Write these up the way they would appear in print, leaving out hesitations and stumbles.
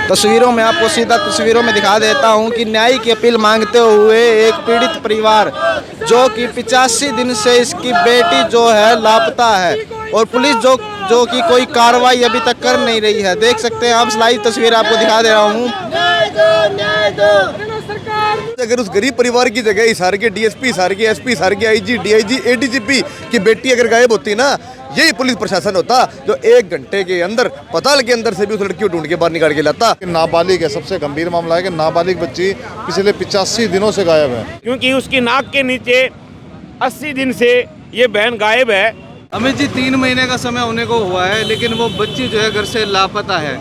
तस्वीरों में आपको सीधा तस्वीरों में दिखा देता हूं कि न्याय की अपील मांगते हुए एक पीड़ित परिवार जो कि 85 दिन से इसकी बेटी जो है लापता है और पुलिस जो कि कोई कार्रवाई अभी तक कर नहीं रही है। देख सकते हैं आप, लाइव तस्वीर आपको दिखा दे रहा हूं। अगर उस गरीब परिवार की जगह हिसार के डीएसपी, हिसार के एसपी, हिसार के आईजी, डीआईजी, एडीजीपी की बेटी अगर गायब होती ना, यही पुलिस प्रशासन होता जो 1 घंटे के अंदर पताल के अंदर से भी उस लड़की को ढूंढ के बाहर निकाल के लाता। नाबालिग है, सबसे गंभीर मामला है कि नाबालिग बच्ची पिछले 85 दिनों से गायब है, क्योंकि उसकी नाक के नीचे 80 दिन से ये बहन गायब है। अमित जी 3 महीने का समय होने को हुआ है, लेकिन वो बच्ची जो है घर से लापता है।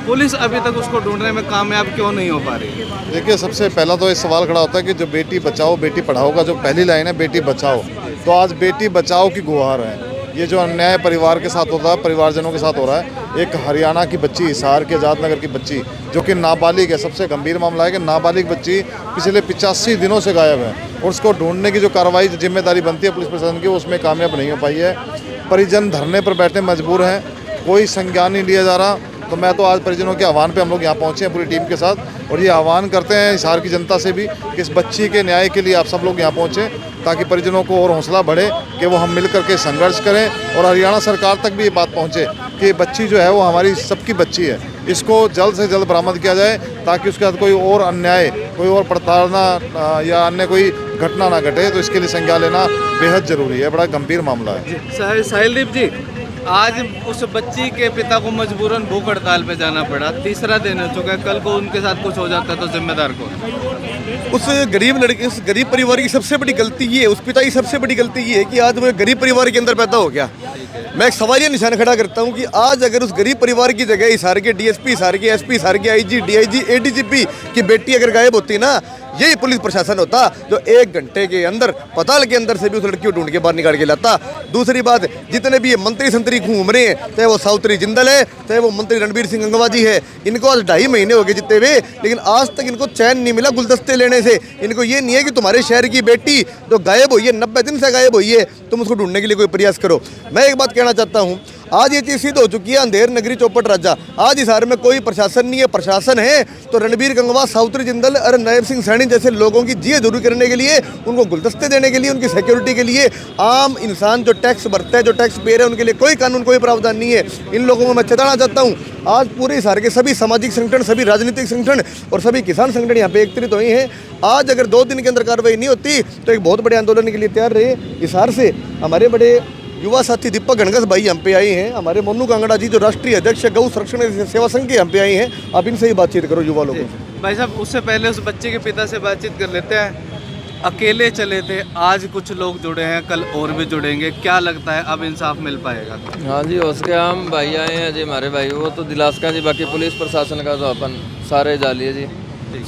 पुलिस अभी तक उसको ढूंढने में कामयाब क्यों नहीं हो पा रही है? देखिए, सबसे पहला तो ये सवाल खड़ा होता है कि जो बेटी बचाओ बेटी पढ़ाओ का जो पहली लाइन है बेटी बचाओ, तो आज बेटी बचाओ की गुहार है। ये जो अन्याय परिवार के साथ होता है, परिवारजनों के साथ हो रहा है। एक हरियाणा की बच्ची, हिसार के आजादनगर की बच्ची जो कि नाबालिग है, सबसे गंभीर मामला है कि नाबालिग बच्ची पिछले 85 दिनों से गायब है और उसको ढूंढने की जो कार्रवाई जिम्मेदारी बनती है पुलिस प्रशासन की, उसमें कामयाब नहीं हो पाई है। परिजन धरने पर बैठे मजबूर हैं, कोई संज्ञान नहीं लिया जा रहा। तो मैं तो आज परिजनों के आह्वान पे हम लोग यहाँ पहुँचे हैं पूरी टीम के साथ, और ये आह्वान करते हैं हिसार की जनता से भी कि इस बच्ची के न्याय के लिए आप सब लोग यहाँ पहुँचें, ताकि परिजनों को और हौसला बढ़े कि वो हम मिल करके संघर्ष करें और हरियाणा सरकार तक भी ये बात पहुँचे कि बच्ची जो है वो हमारी सबकी बच्ची है, इसको जल्द से जल्द बरामद किया जाए ताकि उसके साथ कोई और अन्याय, कोई और प्रताड़ना या अन्य कोई घटना ना घटे। तो इसके लिए संज्ञान लेना बेहद ज़रूरी है, बड़ा गंभीर मामला है। साहिलदीप जी, आज उस बच्ची के पिता को मजबूरन भूख हड़ताल पे जाना पड़ा, 3रा दिन हो चुका है। कल को उनके साथ कुछ हो जाता तो जिम्मेदार कौन? उस गरीब लड़के, उस गरीब परिवार की सबसे बड़ी गलती ये है, उस पिता की सबसे बड़ी गलती ये है कि आज वो गरीब परिवार के अंदर पैदा हो गया। मैं एक सवालिया निशान खड़ा करता हूं कि आज अगर उस गरीब परिवार की जगह हिसार के डीएसपी, हिसार के एसपी, हिसार के आईजी, डीआईजी, एडीजीपी की बेटी अगर गायब होती ना, यही पुलिस प्रशासन होता जो 1 घंटे के अंदर पताल के अंदर से भी उस लड़की को ढूंढ के बाहर निकाल के लाता। दूसरी बात, जितने भी ये मंत्री संतरी घूम रहे हैं, चाहे वो साउत्री जिंदल है, चाहे वो मंत्री रणबीर सिंह गंगवा जी है, इनको आज 2.5 महीने हो गए जितने हुए, लेकिन आज तक इनको चैन नहीं मिला गुलदस्ते लेने से। इनको ये नहीं है कि तुम्हारे शहर की बेटी जो गायब हुई है, 90 दिन से गायब हुई है, तुम उसको ढूंढने के लिए कोई प्रयास करो। मैं एक बात कहना चाहता हूँ, आज ये चीज़ सिद्ध हो चुकी है, अंधेर नगरी चौपट राजा। आज हिसार में कोई प्रशासन नहीं है, प्रशासन है तो रणबीर गंगवा, साउत्री जिंदल और नैब सिंह सैनी जैसे लोगों की जिये जरूरी करने के लिए, उनको गुलदस्ते देने के लिए, उनकी सिक्योरिटी के लिए। आम इंसान जो टैक्स भरता है, जो टैक्स पे रहा है, उनके लिए कोई कानून, कोई प्रावधान नहीं है। इन लोगों को मैं चेताना चाहता हूँ, आज पूरे हिसार के सभी सामाजिक संगठन, सभी राजनीतिक संगठन और सभी किसान संगठन यहाँ पे एकत्रित हुए हैं। आज अगर 2 दिन के अंदर कार्रवाई नहीं होती तो एक बहुत बड़े आंदोलन के लिए तैयार रहे। हिसार से हमारे बड़े युवा साथी दीपक गणगस भाई हम पे आए हैं, हमारे मोनू कांगड़ा जी जो राष्ट्रीय अध्यक्ष गौ संरक्षण सेवा संघ के हम पे आए हैं। आप इनसे ही बातचीत करो युवा लोगों से। भाई साहब, उससे पहले उस बच्चे के पिता से बातचीत कर लेते हैं। अकेले चले थे, आज कुछ लोग जुड़े हैं, कल और भी जुड़ेंगे। क्या लगता है अब इंसाफ मिल पाएगा? हाँ जी, उसके हम भाई आए हैं जी, हमारे भाई वो तो दिलास का जी, बाकी पुलिस प्रशासन का तो अपन सारे जालिए जी,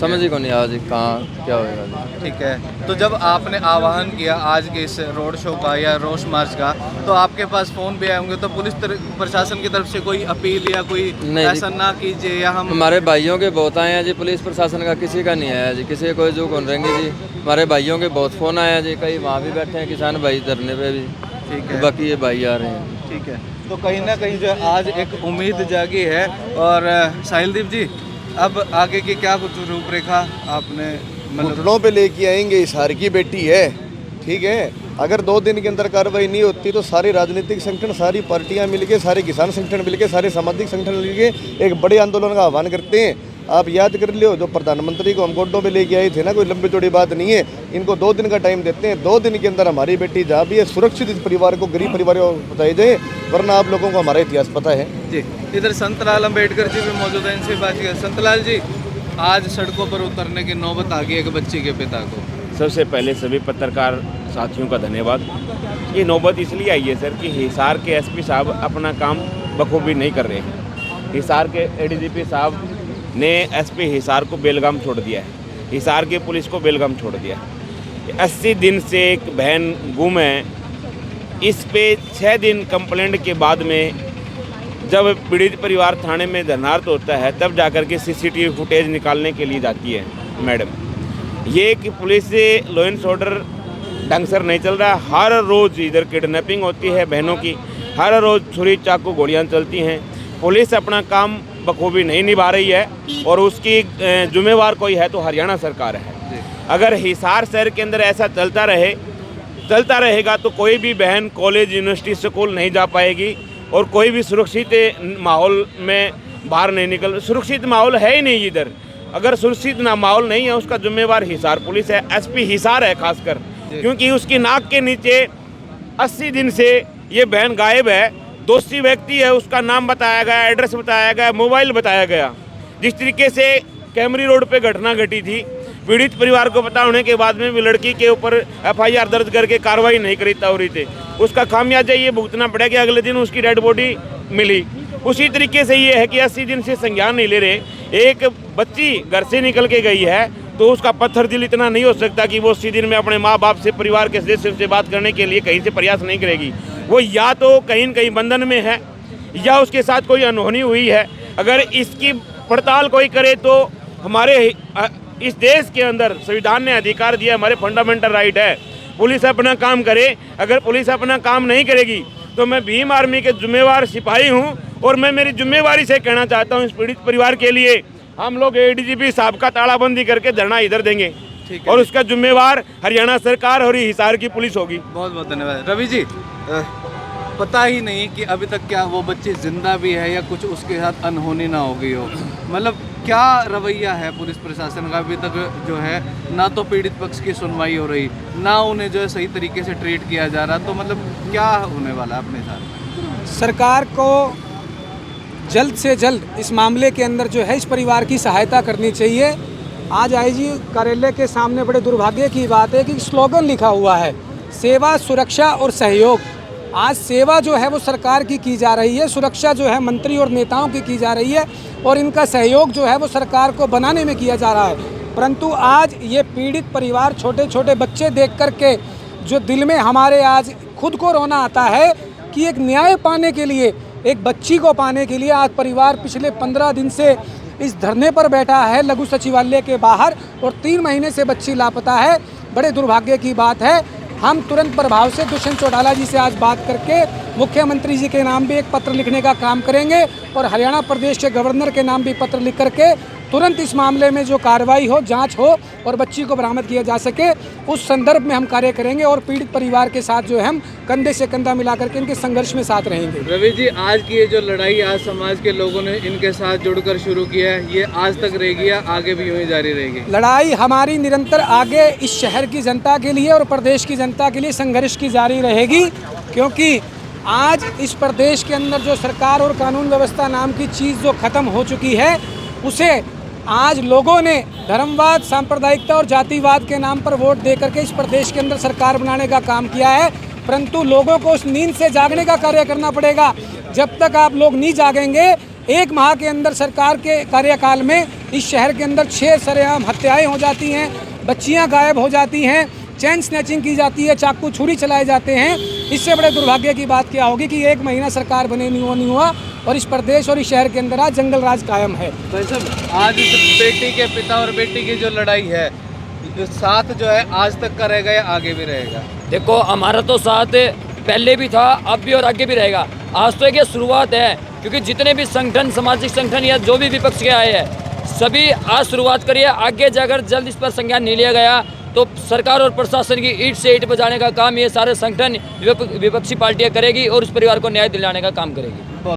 समझ ही को नहीं आज कहाँ क्या होएगा जी। ठीक है, तो जब आपने आह्वान किया आज के इस रोड शो का या रोष मार्च का, तो आपके पास फ़ोन भी आए होंगे, तो पुलिस प्रशासन की तरफ से कोई अपील या कोई ऐसा ना कीजिए या हम? हमारे भाइयों के बहुत आए हैं जी, पुलिस प्रशासन का किसी का नहीं आया जी, किसी कोई जो कौन रहेंगे जी। हमारे भाइयों के बहुत फ़ोन आया जी, कई वहाँ भी बैठे हैं किसान भाई धरने पे भी। ठीक है, बाकी ये भाई आ रहे हैं। ठीक है, तो कहीं ना कहीं जो आज एक उम्मीद जागी है। और साहिलदीप जी, अब आगे की क्या कुछ रूपरेखा आपने घुटनों पे लेके आएंगे? हिसार की बेटी है, ठीक है। अगर 2 दिन के अंदर कार्रवाई नहीं होती तो सारे राजनीतिक संगठन, सारी पार्टियां मिलके, सारे किसान संगठन मिलके, सारे सामाजिक संगठन मिलके एक बड़े आंदोलन का आह्वान करते हैं। आप याद कर लियो, जो प्रधानमंत्री को हम गोड्डों पे लेके आए थे ना, कोई लंबी चौड़ी बात नहीं है। इनको 2 दिन का टाइम देते हैं, 2 दिन के अंदर हमारी बेटी जहाँ भी है सुरक्षित इस परिवार को, गरीब परिवार को बताई जाए, वरना आप लोगों को हमारा इतिहास पता है जी। इधर संतलाल अम्बेडकर जी भी मौजूद हैं, इनसे बात किया। संतलाल जी, आज सड़कों पर उतरने की नौबत आ गई एक बच्ची के पिता को। सबसे पहले सभी पत्रकार साथियों का धन्यवाद। ये नौबत इसलिए आई है सर कि हिसार के एसपी साहब अपना काम बखूबी नहीं कर रहे हैं। हिसार के एडीजीपी साहब ने एसपी हिसार को बेलगाम छोड़ दिया है, हिसार की पुलिस को बेलगाम छोड़ दिया है। 80 दिन से एक बहन गुम है, इस पे 6 दिन कंप्लेंट के बाद में जब पीड़ित परिवार थाने में धरनार्थ होता है, तब जाकर के सीसीटीवी फुटेज निकालने के लिए जाती है मैडम। ये कि पुलिस से लॉ एंड ऑर्डर ढंग से नहीं चल रहा। हर रोज़ इधर किडनैपिंग होती है बहनों की, हर रोज़ छुरी चाकू गोलियां चलती हैं। पुलिस अपना काम बखूबी नहीं निभा रही है और उसकी जिम्मेवार कोई है तो हरियाणा सरकार है। अगर हिसार शहर के अंदर ऐसा चलता रहेगा तो कोई भी बहन कॉलेज, यूनिवर्सिटी, स्कूल नहीं जा पाएगी और कोई भी सुरक्षित माहौल में बाहर नहीं निकल। सुरक्षित माहौल है ही नहीं इधर। अगर सुरक्षित माहौल नहीं है उसका जिम्मेवार हिसार पुलिस है, एसपी हिसार है खासकर, क्योंकि उसकी नाक के नीचे 80 दिन से ये बहन गायब है। दोषी व्यक्ति है, उसका नाम बताया गया, एड्रेस बताया गया, मोबाइल बताया गया। जिस तरीके से कैमरी रोड पे घटना घटी थी, पीड़ित परिवार को पता होने के बाद में भी लड़की के ऊपर FIR दर्ज करके कार्रवाई नहीं करी तावरी थे। उसका खामियाजा ये भुगतना पड़ा कि अगले दिन उसकी डेड बॉडी मिली। उसी तरीके से ये है कि 80 दिन से संज्ञान नहीं ले रहे। एक बच्ची घर से निकल के गई है तो उसका पत्थर दिल इतना नहीं हो सकता कि वो 80 दिन में अपने माँ बाप से, परिवार के सदस्य से बात करने के लिए कहीं से प्रयास नहीं करेगी। वो या तो कहीं न कहीं बंधन में है या उसके साथ कोई अनहोनी हुई है। अगर इसकी पड़ताल कोई करे तो हमारे इस देश के अंदर संविधान ने अधिकार दिया, हमारे फंडामेंटल राइट है, पुलिस अपना काम करे। अगर पुलिस अपना काम नहीं करेगी तो मैं भीम आर्मी के जिम्मेवार सिपाही हूँ और मैं मेरी जिम्मेवारी से कहना चाहता हूँ इस पीड़ित परिवार के लिए, हम लोग ADGP साहब का तालाबंदी करके धरना इधर देंगे और उसका जिम्मेवार हरियाणा सरकार और हिसार की पुलिस होगी। बहुत बहुत धन्यवाद। रवि जी, पता ही नहीं कि अभी तक क्या वो बच्ची जिंदा भी है या कुछ उसके साथ अनहोनी ना हो गई हो, मतलब क्या रवैया है पुलिस प्रशासन का अभी तक? जो है ना तो पीड़ित पक्ष की सुनवाई हो रही, ना उन्हें जो है सही तरीके से ट्रीट किया जा रहा, तो मतलब क्या होने वाला है अपने साथ? सरकार को जल्द से जल्द इस मामले के अंदर जो है इस परिवार की सहायता करनी चाहिए। आज IG कार्यालय के सामने बड़े दुर्भाग्य की बात है कि स्लोगन लिखा हुआ है, सेवा, सुरक्षा और सहयोग। आज सेवा जो है वो सरकार की जा रही है, सुरक्षा जो है मंत्री और नेताओं की जा रही है और इनका सहयोग जो है वो सरकार को बनाने में किया जा रहा है। परंतु आज ये पीड़ित परिवार, छोटे छोटे बच्चे देख कर के जो दिल में हमारे आज खुद को रोना आता है कि एक न्याय पाने के लिए, एक बच्ची को पाने के लिए आज परिवार पिछले 15 दिन से इस धरने पर बैठा है लघु सचिवालय के बाहर और 3 महीने से बच्ची लापता है। बड़े दुर्भाग्य की बात है। हम तुरंत प्रभाव से दुष्यंत चौटाला जी से आज बात करके मुख्यमंत्री जी के नाम भी एक पत्र लिखने का काम करेंगे और हरियाणा प्रदेश के गवर्नर के नाम भी पत्र लिख करके तुरंत इस मामले में जो कार्रवाई हो, जांच हो और बच्ची को बरामद किया जा सके, उस संदर्भ में हम कार्य करेंगे और पीड़ित परिवार के साथ जो है हम कंधे से कंधा मिला करके इनके संघर्ष में साथ रहेंगे। रवि जी, आज की ये जो लड़ाई आज समाज के लोगों ने इनके साथ जुड़कर शुरू किया है, ये आज तक रहेगी या आगे भी यूँ ही जारी रहेगी? लड़ाई हमारी निरंतर आगे इस शहर की जनता के लिए और प्रदेश की जनता के लिए संघर्ष की जारी रहेगी, क्योंकि आज इस प्रदेश के अंदर जो सरकार और कानून व्यवस्था नाम की चीज़ जो ख़त्म हो चुकी है, उसे आज लोगों ने धर्मवाद, सांप्रदायिकता और जातिवाद के नाम पर वोट दे करके इस प्रदेश के अंदर सरकार बनाने का काम किया है। परंतु लोगों को उस नींद से जागने का कार्य करना पड़ेगा। जब तक आप लोग नहीं जागेंगे, 1 माह के अंदर सरकार के कार्यकाल में इस शहर के अंदर 6 सरेआम हत्याएं हो जाती हैं, बच्चियां गायब हो जाती हैं, चैन स्नैचिंग की जाती है, चाकू छुरी चलाए जाते हैं। इससे बड़े दुर्भाग्य की बात क्या होगी कि 1 महीना सरकार बने नहीं हुआ और इस प्रदेश और इस शहर के अंदर आज जंगल राज कायम है। भाई साहब, आज इस बेटी के पिता और बेटी की जो लड़ाई है, जो साथ जो है आज तक का रहेगा या आगे भी रहेगा? देखो, हमारा तो साथ पहले भी था, अब भी और आगे भी रहेगा। आज तो एक ये शुरुआत है, क्योंकि जितने भी संगठन, सामाजिक संगठन या जो भी विपक्ष के आए हैं, सभी आज शुरुआत करिए। आगे जाकर जल्द इस पर संज्ञान नहीं लिया गया तो सरकार और प्रशासन की ईंट से ईंट बजाने का काम ये सारे संगठन, विपक्षी पार्टियां करेगी और उस परिवार को न्याय दिलाने का काम करेगी।